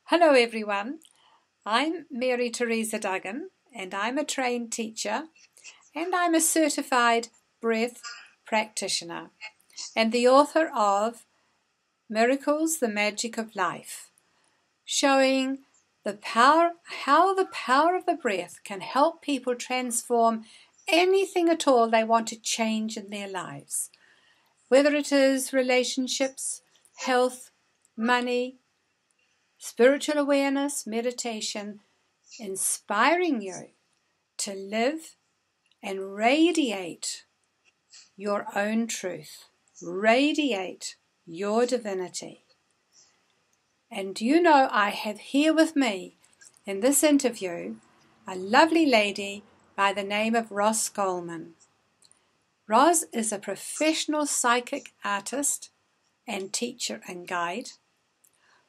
Hello everyone, I'm Mary Teresa Duggan and I'm a trained teacher and I'm a certified breath practitioner and the author of Miracles, the Magic of Life, showing how the power of the breath can help people transform anything at all they want to change in their lives, whether it is relationships, health, money, spiritual awareness, meditation, inspiring you to live and radiate your own truth, radiate your divinity. And you know, I have here with me in this interview a lovely lady by the name of Ros Coleman. Ros is a professional psychic artist and teacher and guide.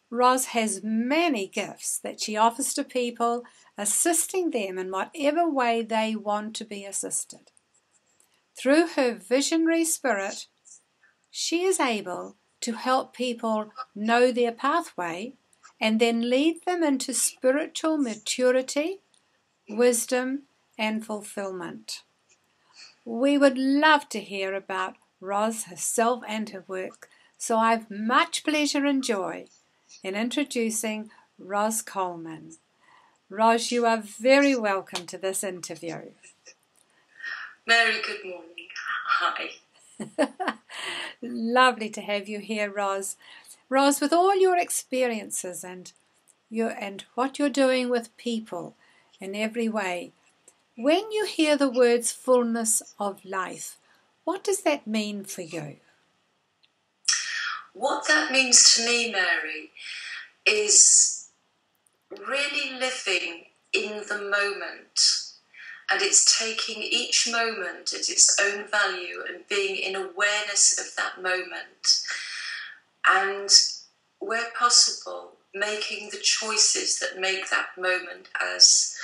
Ros has many gifts that she offers to people, assisting them in whatever way they want to be assisted. Through her visionary spirit, she is able to help people know their pathway and then lead them into spiritual maturity, wisdom, and fulfillment. We would love to hear about Ros herself and her work, so I've much pleasure and joy in introducing Ros Coleman. Ros, you are very welcome to this interview. Mary, good morning. Hi. Lovely to have you here, Ros. Ros, with all your experiences and what you're doing with people in every way, when you hear the words fullness of life, what does that mean for you? What that means to me, Mary, is really living in the moment, and it's taking each moment at its own value and being in awareness of that moment, and where possible making the choices that make that moment as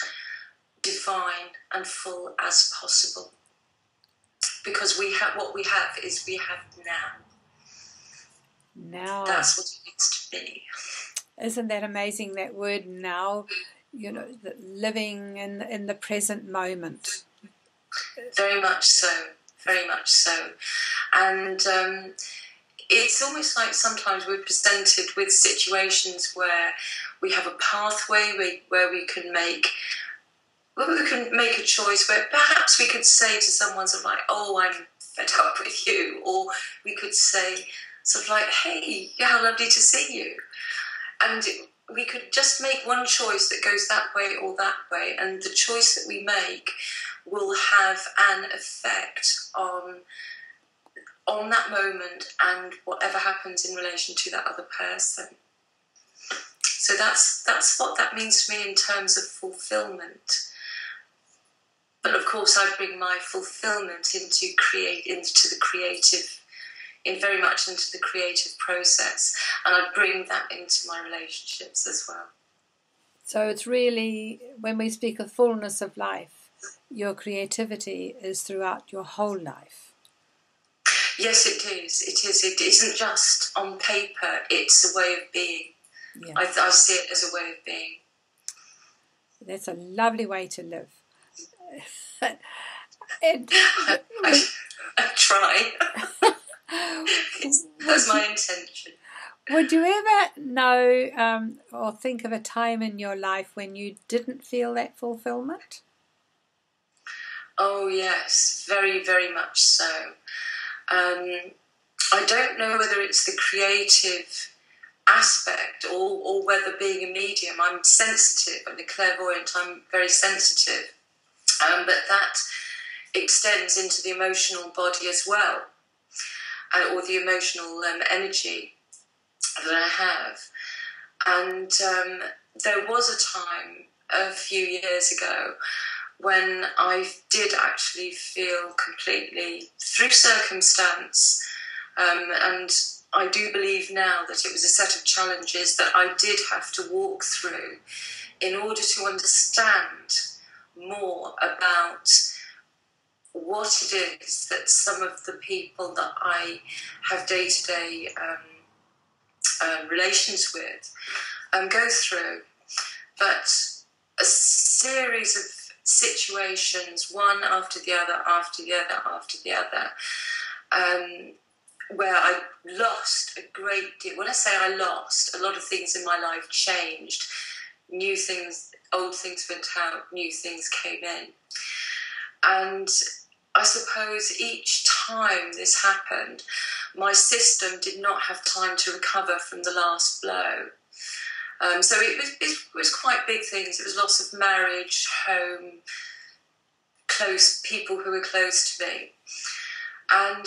divine and full as possible, because what we have now. Now, that's what it means to me. Isn't that amazing, that word now? You know, living in the present moment. Very much so, very much so. And it's almost like sometimes we're presented with situations where we have a pathway where we can make a choice, where perhaps we could say to someone sort of like, oh, I'm fed up with you, or we could say sort of like, hey, how lovely to see you. And we could just make one choice that goes that way or that way, and the choice that we make will have an effect on that moment and whatever happens in relation to that other person. So that's what that means to me in terms of fulfillment. But of course, I bring my fulfillment very much into the creative process, and I bring that into my relationships as well. So it's really, when we speak of fullness of life, your creativity is throughout your whole life. Yes, it is. It is. It isn't just on paper. It's a way of being. Yeah. I see it as a way of being. That's a lovely way to live. I try. That's my intention. Would you ever know or think of a time in your life when you didn't feel that fulfillment? Oh yes, very, very much so. I don't know whether it's the creative aspect or whether being a medium, I'm sensitive, I'm a clairvoyant, I'm very sensitive, but that extends into the emotional body as well, or the emotional energy that I have. And there was a time a few years ago when I did actually feel completely, through circumstance, and I do believe now that it was a set of challenges that I did have to walk through in order to understand more about what it is that some of the people that I have day-to-day relations with go through. But a series of situations, one after the other, after the other, after the other, where I lost a great deal. When I say I lost, a lot of things in my life changed. New things, old things went out, new things came in. And I suppose each time this happened, my system did not have time to recover from the last blow. So it was quite big things. It was loss of marriage, home, close people who were close to me. And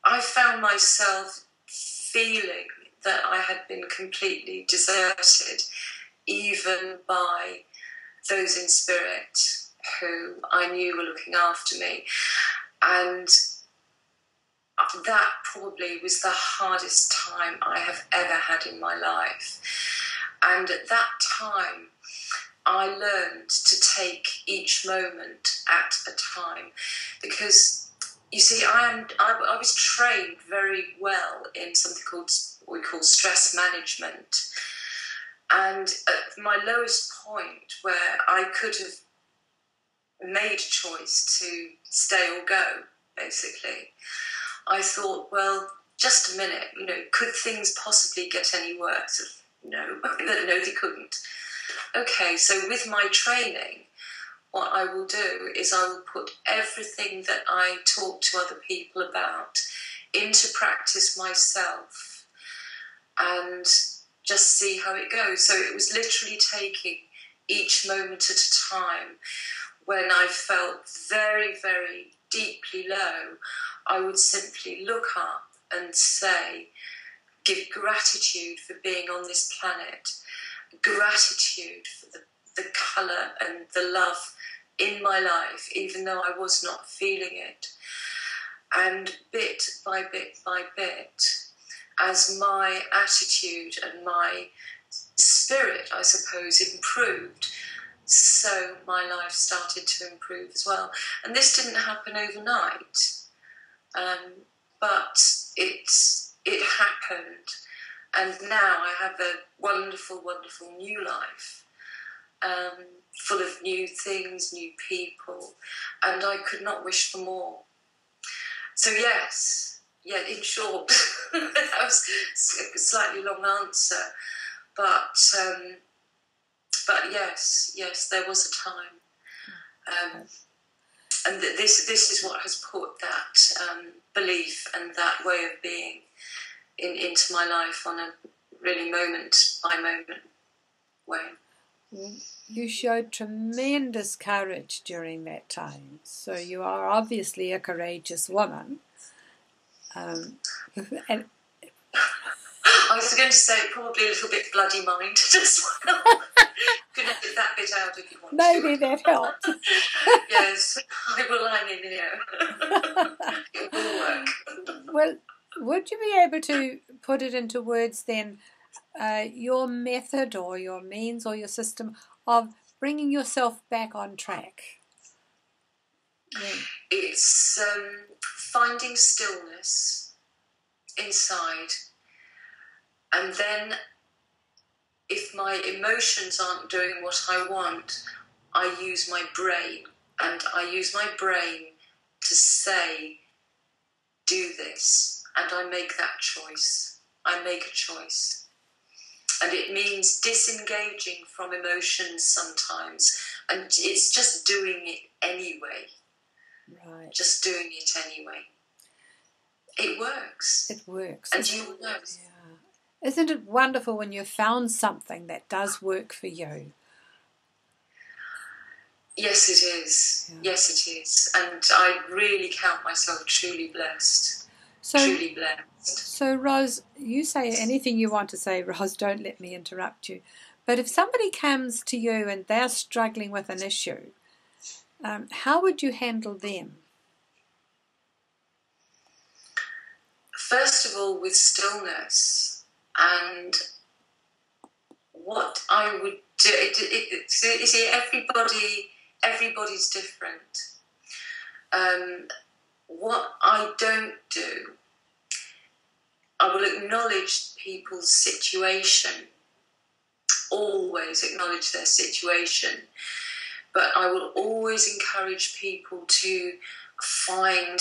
I found myself feeling that I had been completely deserted, even by those in spirit who I knew were looking after me. And that probably was the hardest time I have ever had in my life. And at that time, I learned to take each moment at a time, because you see, I was trained very well in something called what we call stress management. And at my lowest point, where I could have made a choice to stay or go, basically, I thought, well, just a minute, could things possibly get any worse? No, no, they couldn't. Okay, so with my training, what I will do is I will put everything that I talk to other people about into practice myself and just see how it goes. So it was literally taking each moment at a time. When I felt very, very deeply low, I would simply look up and say, give gratitude for being on this planet, gratitude for the colour and the love in my life, even though I was not feeling it. And bit by bit by bit, as my attitude and my spirit, I suppose, improved, so my life started to improve as well. And this didn't happen overnight, but it happened. And now I have a wonderful, wonderful new life, full of new things, new people, and I could not wish for more. So yes, in short, that was a slightly long answer, but yes, there was a time, and this is what has put that belief and that way of being into my life on a really moment by moment way. You showed tremendous courage during that time, so you are obviously a courageous woman. And I was going to say probably a little bit bloody-minded as well. Could edit that bit out if you want maybe to. That helped. Yes, I will hang in here. It will work. Well, would you be able to put it into words then, your method or your means or your system of bringing yourself back on track? Yeah. It's finding stillness inside, and then if my emotions aren't doing what I want, I use my brain, and I use my brain to say, do this, and I make that choice. I make a choice. And it means disengaging from emotions sometimes, and it's just doing it anyway. Right. Just doing it anyway. It works. It works. And you will know. Yeah. Isn't it wonderful when you've found something that does work for you? Yes, it is. Yeah. Yes, it is. And I really count myself truly blessed. Truly blessed. So, Ros, you say anything you want to say, Ros, don't let me interrupt you. But if somebody comes to you and they're struggling with an issue, how would you handle them? First of all, with stillness, and what I would do, you see, everybody's different. What I don't do, I will acknowledge people's situation always acknowledge their situation. But I will always encourage people to find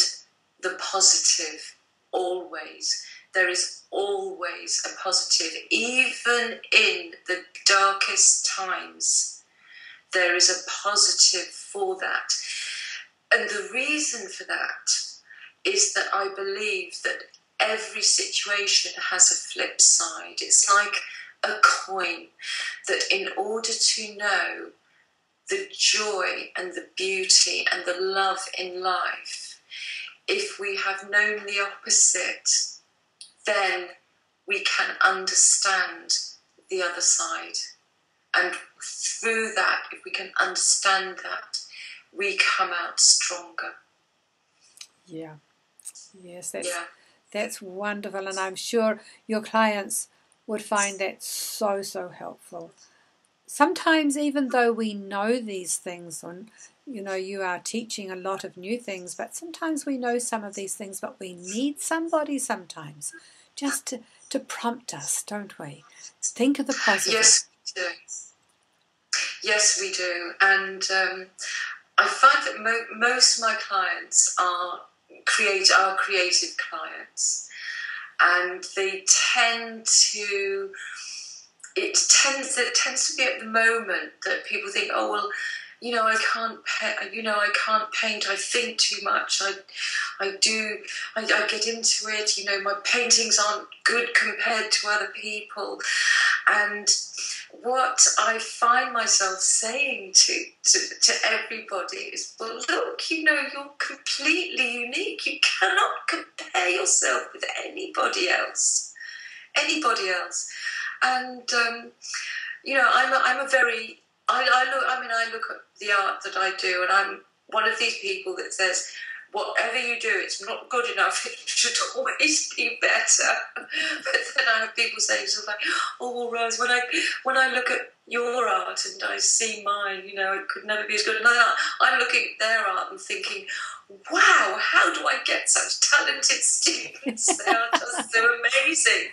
the positive, always. There is always a positive. Even in the darkest times, there is a positive for that. And the reason for that is that I believe that every situation has a flip side. It's like a coin, that in order to know the joy and the beauty and the love in life, if we have known the opposite, then we can understand the other side. And through that, if we can understand that, we come out stronger. Yeah. Yes, that's wonderful, and I'm sure your clients would find that so, so helpful. Sometimes, even though we know these things, and you are teaching a lot of new things, but sometimes we know some of these things, but we need somebody sometimes just to prompt us, don't we? Think of the positive. Yes, we do. Yes, we do. And I find that most of my clients are creative clients, and they tend to. It tends to be at the moment that people think, oh well, I can't paint. I think too much. I get into it. My paintings aren't good compared to other people. And what I find myself saying to everybody is, well, look, you're completely unique. You cannot compare yourself with anybody else. And I look at the art that I do, and I'm one of these people that says, whatever you do, it's not good enough. It should always be better. But then I have people saying sort of like, oh, well, Rose, when I look at your art and I see mine, it could never be as good. And I'm looking at their art and thinking, wow, how do I get such talented students? They are just so amazing.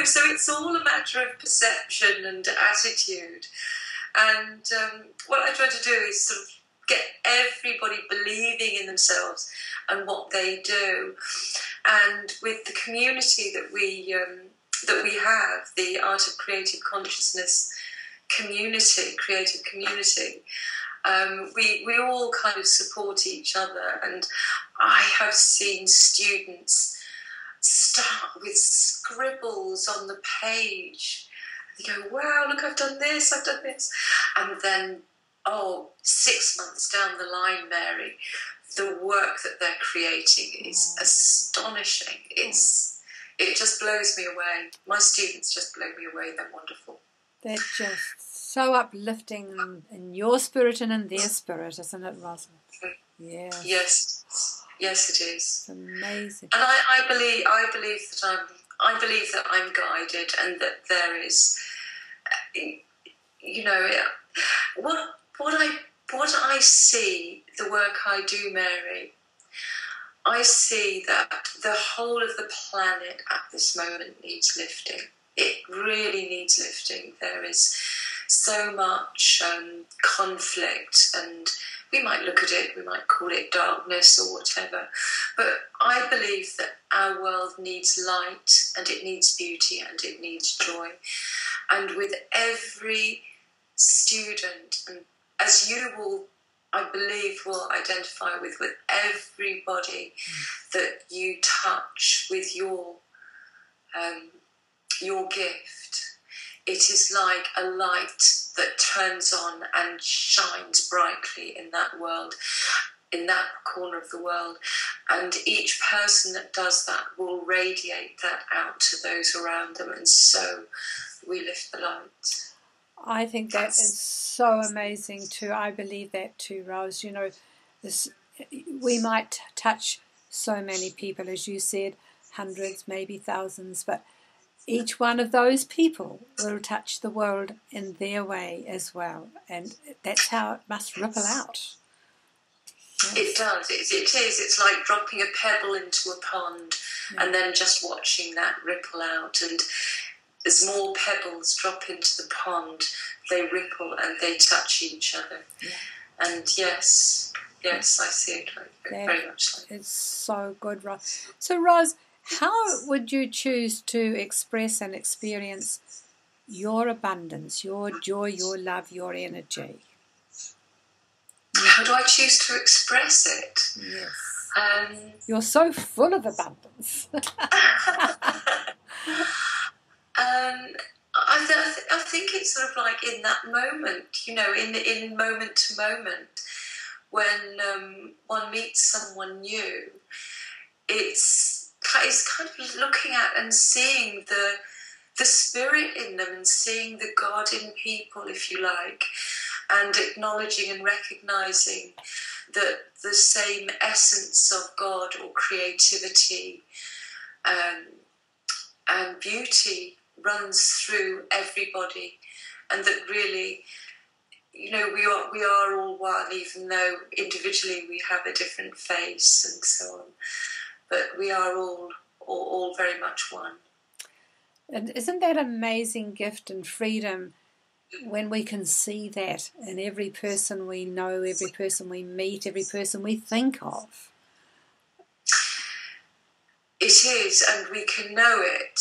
So it's all a matter of perception and attitude. And what I try to do is sort of get everybody believing in themselves and what they do. And with the community that we have, the Art of Creative Consciousness creative community, we all kind of support each other. And I have seen students start with scribbles on the page. They go, wow, look, I've done this. And then, 6 months down the line, Mary, the work that they're creating is astonishing. It just blows me away. My students just blow me away. They're wonderful. They're just so uplifting in your spirit and in their spirit, isn't it, Rosalind? Yeah. Yes, it is. It's amazing. And I believe that I'm guided, and that there is, what I see, the work I do, Mary, I see that the whole of the planet at this moment needs lifting. It really needs lifting. There is so much conflict, and we might look at it, we might call it darkness or whatever, but I believe that our world needs light, and it needs beauty, and it needs joy. And with every student, and as you will, I believe, will identify with everybody that you touch with your gift, it is like a light that turns on and shines brightly in that world, in that corner of the world. And each person that does that will radiate that out to those around them, and so we lift the light. I think that is so amazing too. I believe that too, Rose. We might touch so many people, as you said, hundreds, maybe thousands, but each one of those people will touch the world in their way as well, and that's how it must ripple out. Yes. It does. It is. It's like dropping a pebble into a pond, and then just watching that ripple out. And as more pebbles drop into the pond, they ripple and they touch each other. Yeah. And yes, I see it very much like that. It's so good, Ros. So, Ros, how would you choose to express and experience your abundance, your joy, your love, your energy? How do I choose to express it? Yes. You're so full of abundance. I think it's sort of like in that moment, in moment to moment, when one meets someone new, it's kind of looking at and seeing the spirit in them and seeing the God in people, if you like, and acknowledging and recognising that the same essence of God or creativity and beauty runs through everybody, and that really, we are all one, even though individually we have a different face and so on, but we are all very much one. And isn't that an amazing gift and freedom when we can see that in every person we know, every person we meet, every person we think of? It is, and we can know it,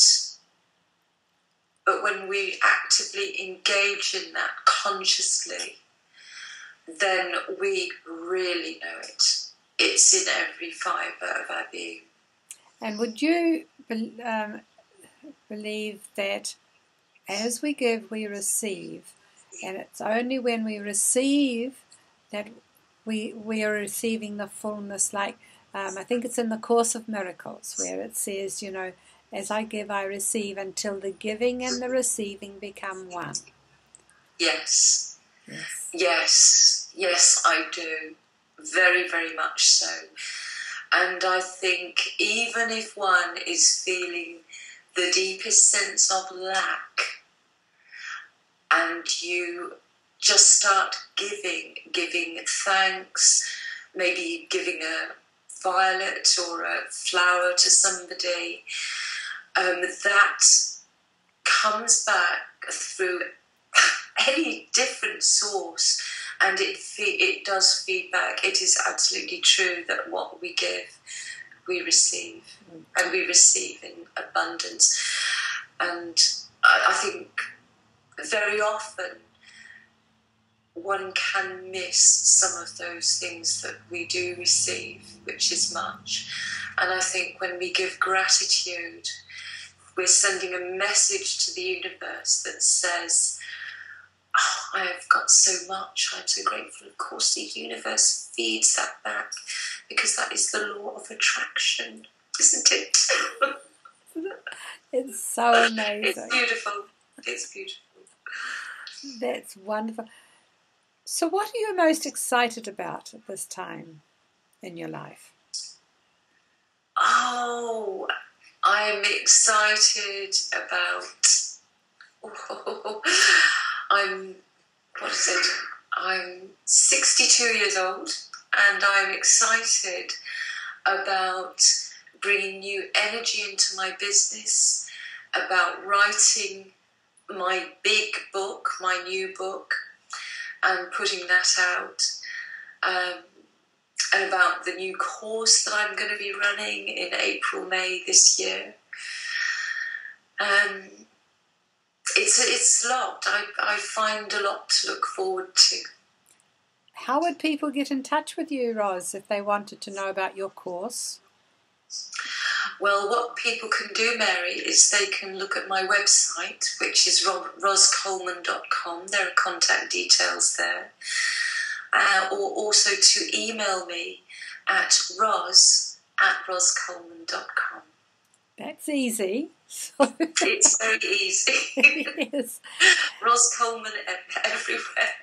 but when we actively engage in that consciously, then we really know it. It's in every fibre of our being. And would you believe that as we give, we receive, and it's only when we receive that we are receiving the fullness, like I think it's in the Course of Miracles where it says, as I give, I receive, until the giving and the receiving become one. Yes. Yes, I do. Very, very much so. And I think even if one is feeling the deepest sense of lack, and you just start giving thanks, maybe giving a violet or a flower to somebody, that comes back through any different source, and it does feedback. It is absolutely true that what we give, we receive, and we receive in abundance. And I think very often one can miss some of those things that we do receive, which is much. And I think when we give gratitude, we're sending a message to the universe that says, I have got so much, I'm so grateful. Of course, the universe feeds that back, because that is the law of attraction, isn't it? It's so amazing. It's beautiful. That's wonderful. So what are you most excited about at this time in your life? Oh, I'm excited about... I'm 62 years old, and I'm excited about bringing new energy into my business, about writing my big book, my new book, and putting that out, and about the new course that I'm going to be running in April, May this year. It's a lot. I find a lot to look forward to. How would people get in touch with you, Ros, if they wanted to know about your course? Well, what people can do, Mary, is they can look at my website, which is roscoleman.com. There are contact details there. Or also to email me at ros@roscoleman.com. That's easy. It's very easy. Yes. Ros Coleman everywhere.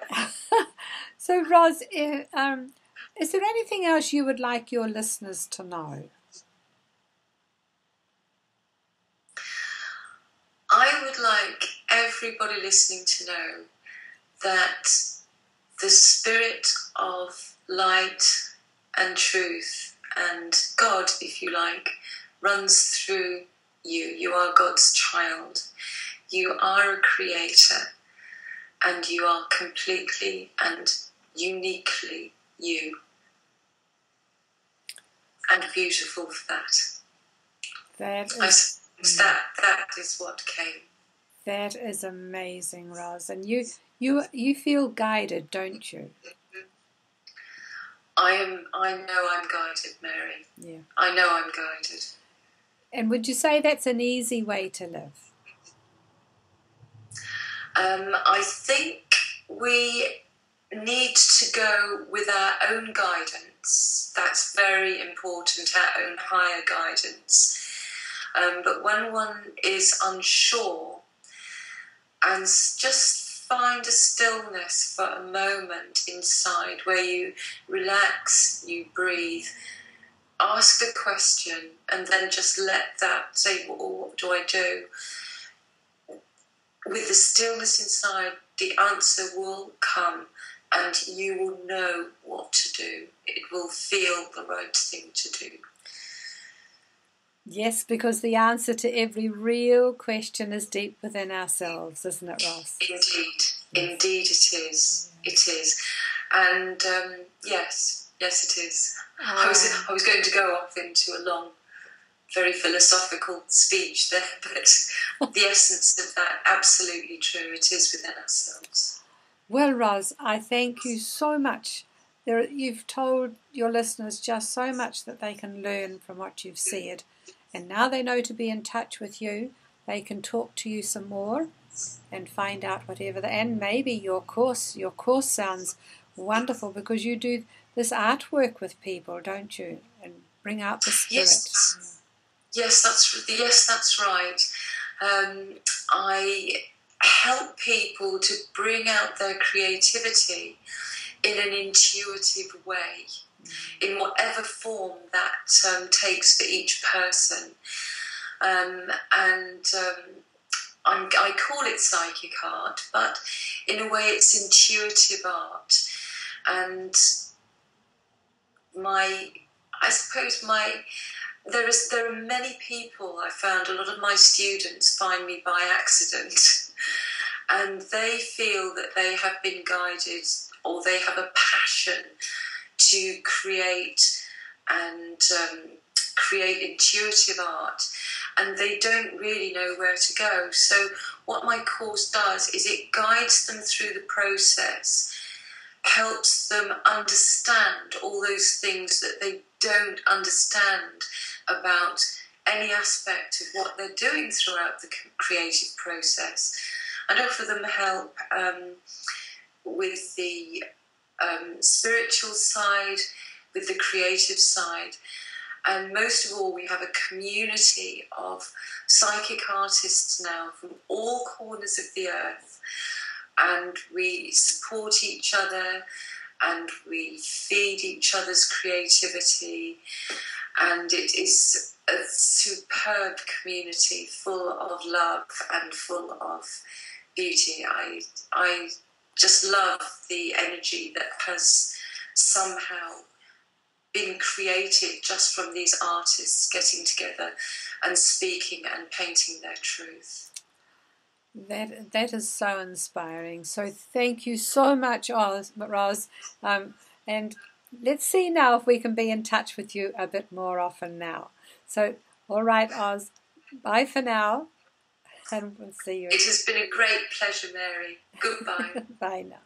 So, Ros, is there anything else you would like your listeners to know? I would like everybody listening to know that the spirit of light and truth and God, if you like, runs through you. You are God's child. You are a creator, and you are completely and uniquely you. And beautiful for that. That is what came. That is amazing, Ros. And you feel guided, don't you? I know I'm guided, Mary. Yeah. I know I'm guided. And would you say that's an easy way to live? I think we need to go with our own guidance. That's very important, our own higher guidance. But when one is unsure, and just find a stillness for a moment inside where you relax, you breathe, ask a question, and then just let that say, well, what do I do? With the stillness inside, the answer will come, and you will know what to do. It will feel the right thing to do. Yes, because the answer to every real question is deep within ourselves, isn't it, Ros? Indeed it is. It is. And yes, it is. I was going to go off into a long, very philosophical speech there, but the essence of that, absolutely true. It is within ourselves. Well, Ros, I thank you so much. You've told your listeners just so much that they can learn from what you've said. And now they know to be in touch with you. They can talk to you some more and find out whatever. And maybe your course sounds wonderful, because you do this artwork with people, don't you? And bring out the spirit. Yes, that's right. I help people to bring out their creativity in an intuitive way, in whatever form that takes for each person. I call it psychic art, but in a way it's intuitive art. And there are many people, I found a lot of my students find me by accident, and they feel that they have been guided, or they have a passion to create and create intuitive art, and they don't really know where to go. So what my course does is it guides them through the process, helps them understand all those things that they don't understand about any aspect of what they're doing throughout the creative process, and offer them help with the spiritual side, with the creative side. And most of all, we have a community of psychic artists now from all corners of the earth, and we support each other and we feed each other's creativity, and it is a superb community full of love and full of beauty. I just love the energy that has somehow been created just from these artists getting together and speaking and painting their truth. That is so inspiring. So thank you so much, Ros. And let's see now if we can be in touch with you a bit more often now. So, all right, Oz, bye for now, and we'll see you. It has been a great pleasure, Mary. Goodbye. Bye now.